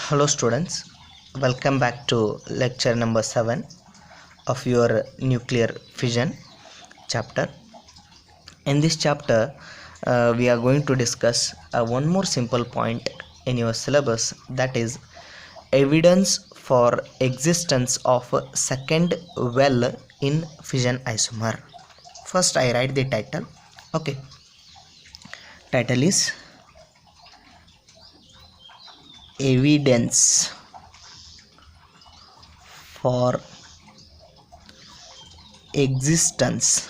Hello students, welcome back to lecture number 7 of your nuclear fission chapter. In this chapter we are going to discuss one more simple point in your syllabus, that is evidence for existence of a second well in fission isomer. First I write the title. Okay, title is evidence for existence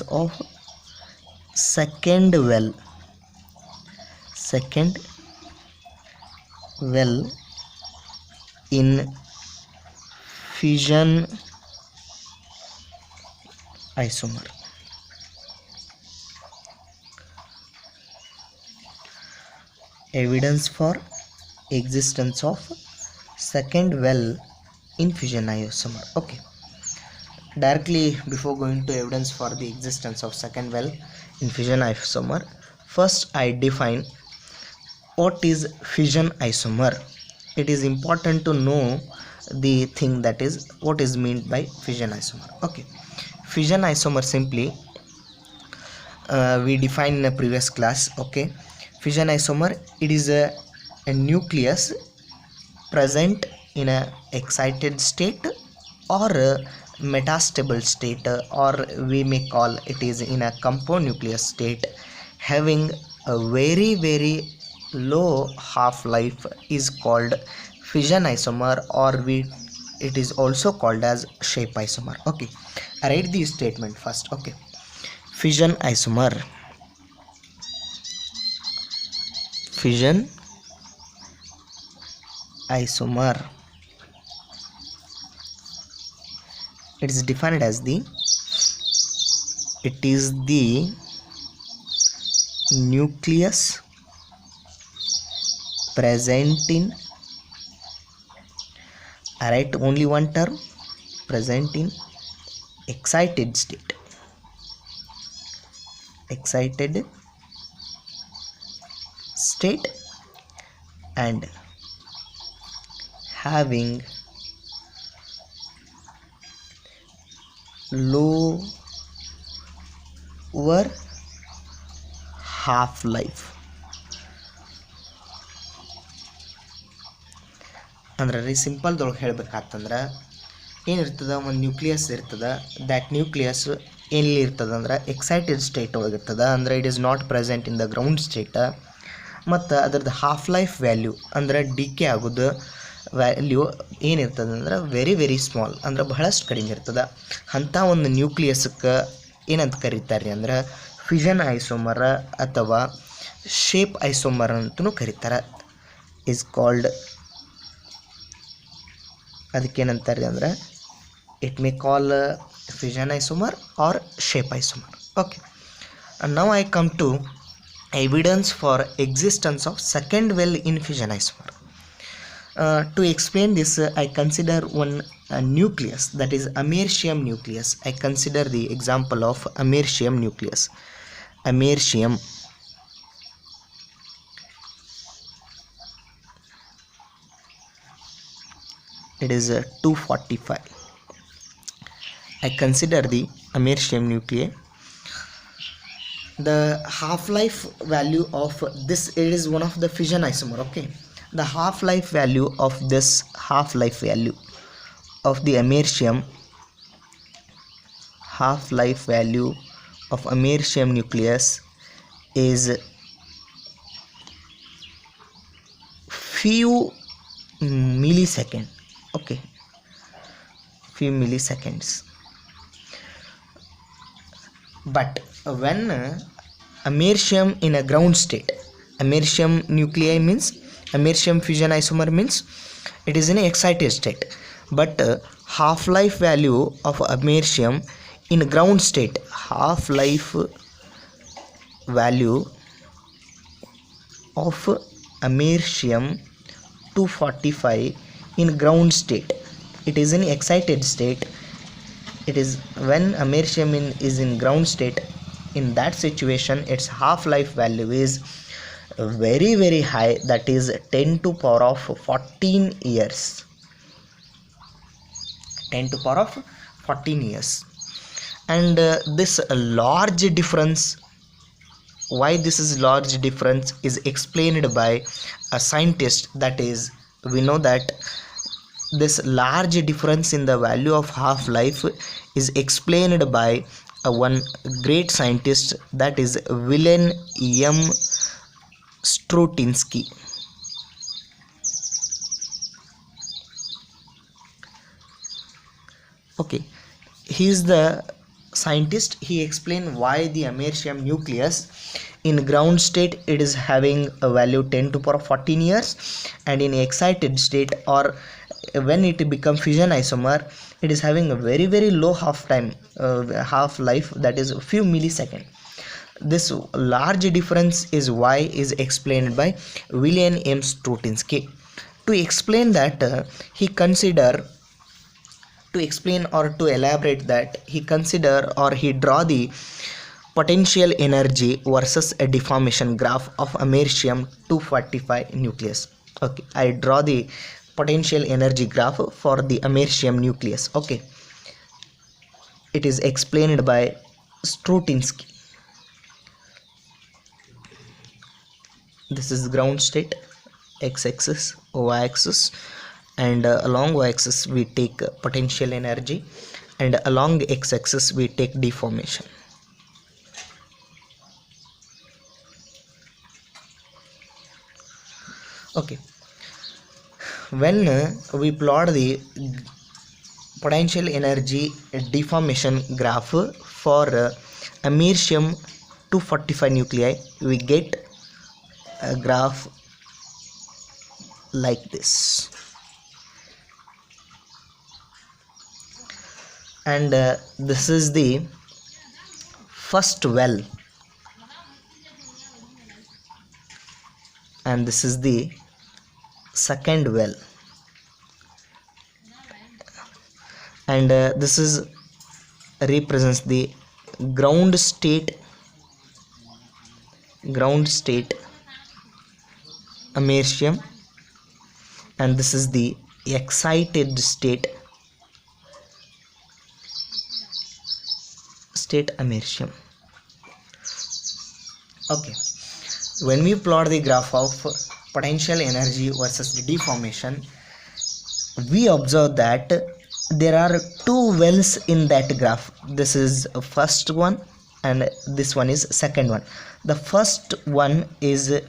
of second well in fission isomer. Evidence for existence of second well in fission isomer. Okay, directly before going to evidence for the existence of second well in fission isomer, first I define what is fission isomer. It is important to know the thing, that is what is meant by fission isomer. Okay, fission isomer simply we defined in a previous class. Okay, fission isomer, it is a nucleus present in a excited state or a metastable state, or we may call it is in a compound nucleus state, having a very low half-life, is called fission isomer, or it is also called as shape isomer. Okay, I write the statement first. Okay, fission isomer it is defined as it is the nucleus present in, I write only one term, present in excited state, and having lower half-life. ಅಂದ್ರೆ ರೀ ಸಿಂಪಲ್ದೊಳಗೆ ಹೇಳ್ಬೇಕಾತಂದ್ರೆ ಏನಿರ್ತದೆ, ಒಂದು nucleus ಇರ್ತದೆ. That nucleus ಎಲ್ಲಿ ಇರ್ತದೆ ಅಂದ್ರೆ excited state ಒಳಗಿರ್ತದೆ, ಅಂದರೆ it is not present in the ground state. ಮತ್ತು ಅದರದ್ದು ಹಾಫ್ ಲೈಫ್ ವ್ಯಾಲ್ಯೂ ಅಂದರೆ ಡಿಕೆ ಆಗೋದು ವ್ಯಾಲ್ಯೂ ಏನಿರ್ತದೆ ಅಂದ್ರೆ ವೆರಿ ಸ್ಮಾಲ್, ಅಂದ್ರೆ ಬಹಳಷ್ಟು ಕಡಿಮೆ ಇರ್ತದೆ. ಅಂಥ ಒಂದು ನ್ಯೂಕ್ಲಿಯಸ್ಗೆ ಏನಂತ ಕರೀತಾರೆ ಅಂದ್ರೆ ಫಿಷನ್ ಐಸೋಮರ್ ಅಥವಾ ಶೇಪ್ ಐಸೋಮರ್ ಅಂತಲೂ ಕರೀತಾರೆ. ಈಸ್ ಕಾಲ್ಡ್, ಅದಕ್ಕೇನಂತಾರೆ ಅಂದರೆ it may call fission isomer or shape isomer. Okay, now I come to evidence for existence of second well in fission isomer. To explain this, I consider one nucleus, that is americium nucleus. I consider the example of americium nucleus. Americium, it is 245. I consider the americium nuclei. The half-life value of this, it is one of the fission isomer. Okay, the half-life value of this of the americium, half-life value of americium nucleus is few millisecond. Okay, few milliseconds. But when americium in a ground state, americium nuclei means americium fission isomer means it is in an excited state, but half-life value of americium in ground state, half-life value of americium 245 in ground state, it is in excited state. It is when americium is in ground state, In that situation, its half-life value is very very high, that is 10 to power of 14 years. 10 to power of 14 years. And this large difference, why this is large difference, is explained by a scientist. That is, we know that this large difference in the value of half life is explained by one great scientist, that is Wilhelm M. Strotinsky. Okay, he is the scientist. He explained why the americium nucleus in ground state it is having a value 10 to power 14 years, and in excited state, or when it become fission isomer, it is having a very very low half life, that is a few millisecond. This large difference is why is explained by William M. Strotinsky. To explain that, he consider to explain or to elaborate that, he consider or he draw the potential energy versus a deformation graph of americium 245 nucleus. Okay, I draw the potential energy graph for the americium nucleus. Okay, it is explained by Strotinsky. This is ground state, x-axis, y-axis, and along y-axis we take potential energy, and along x-axis we take deformation. Okay, when we plot the potential energy deformation graph for americium 245 nuclei, we get a graph like this. And this is the first well, and this is the second well, and this is represents the ground state americium, and this is the excited state americium. Okay, when we plot the graph of potential energy versus the deformation, we observe that there are two wells in that graph. This is first one and this one is second one. The first one is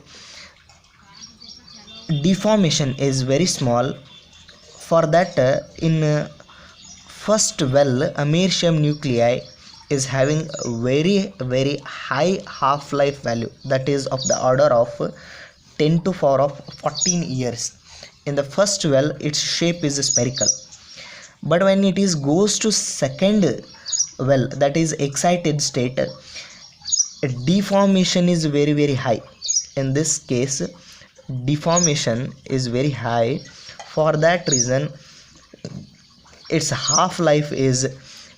deformation is very small. For that, in first well, americium nuclei is having a very very high half-life value, that is of the order of 10 to power of 14 years. In the first well, its shape is spherical, but when it is goes to second well, that is excited state, deformation is very very high. In this case, deformation is very high. For that reason, its half-life is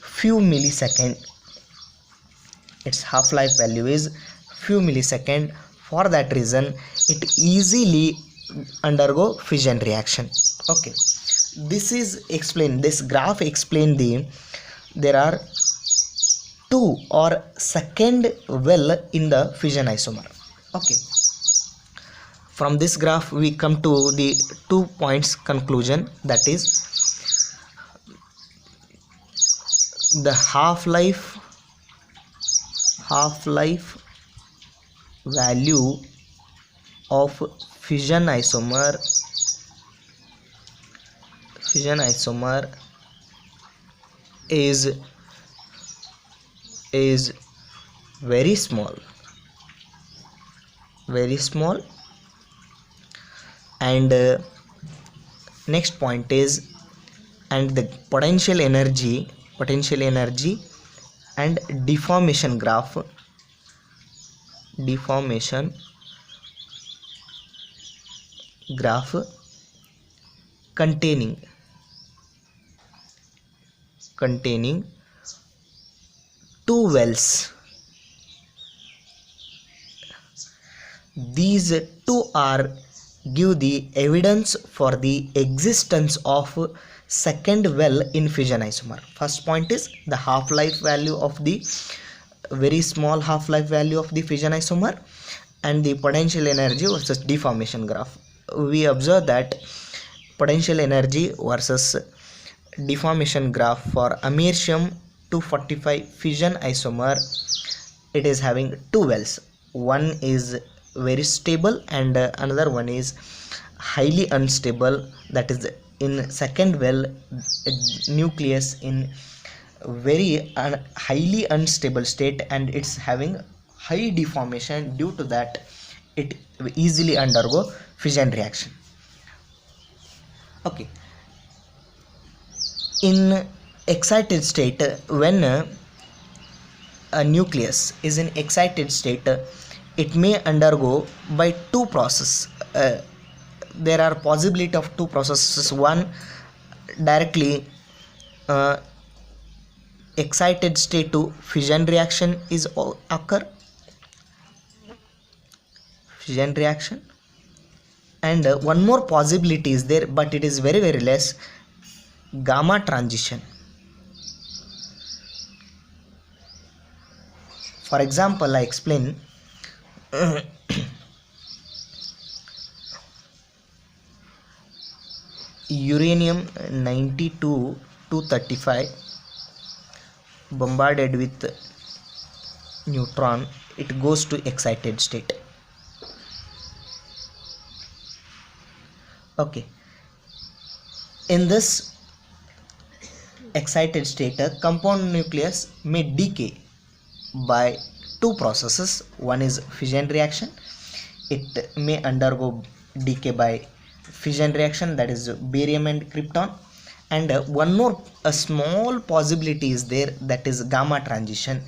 few millisecond. Its half-life value is few millisecond. For that reason, it easily undergo fission reaction. Okay, this is explained, this graph explain there are two or second well in the fission isomer. Okay, from this graph we come to the 2 points conclusion, that is the half-life value of fission isomer is very small, and next point is, and the potential energy and deformation graph containing two wells These two are give the evidence for the existence of second well in fission isomer. First point is the half-life value of the very small half-life value of the fission isomer and the potential energy versus deformation graph. We observe that potential energy versus deformation graph for americium 245 fission isomer, it is having two wells. One is very stable and another one is highly unstable. That is, in second well, nucleus in very highly unstable state, and it's having high deformation. Due to that, it easily undergo fission reaction. Okay, in excited state, when a nucleus is in excited state, it may undergo by two processes. There are possibility of two processes. One, directly excited state to fission reaction is occur, fission reaction, and one more possibility is there, but it is very very less, gamma transition. For example, I explain. Uranium 92 235 bombarded with neutron, it goes to excited state. Okay, in this excited state, a compound nucleus may decay by two processes. One is fission reaction, it may undergo decay by fission reaction, that is barium and krypton, and one more, a small possibility is there, that is gamma transition.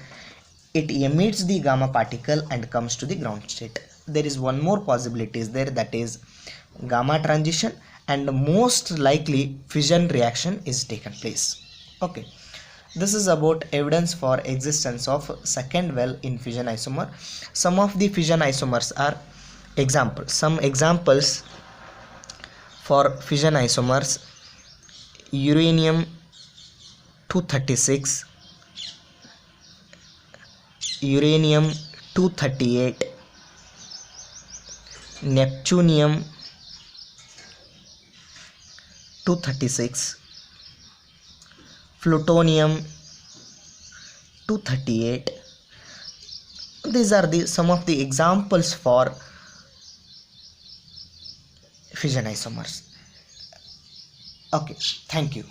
It emits the gamma particle and comes to the ground state. There is one more possibility is there, that is gamma transition, and most likely fission reaction is taken place. Okay, this is about evidence for existence of second well in fission isomer. Some of the fission isomers are examples. Some examples for fission isomers: uranium 236, uranium 238, neptunium 236, plutonium 238. These are the some of the examples for fission isomers. Okay, thank you.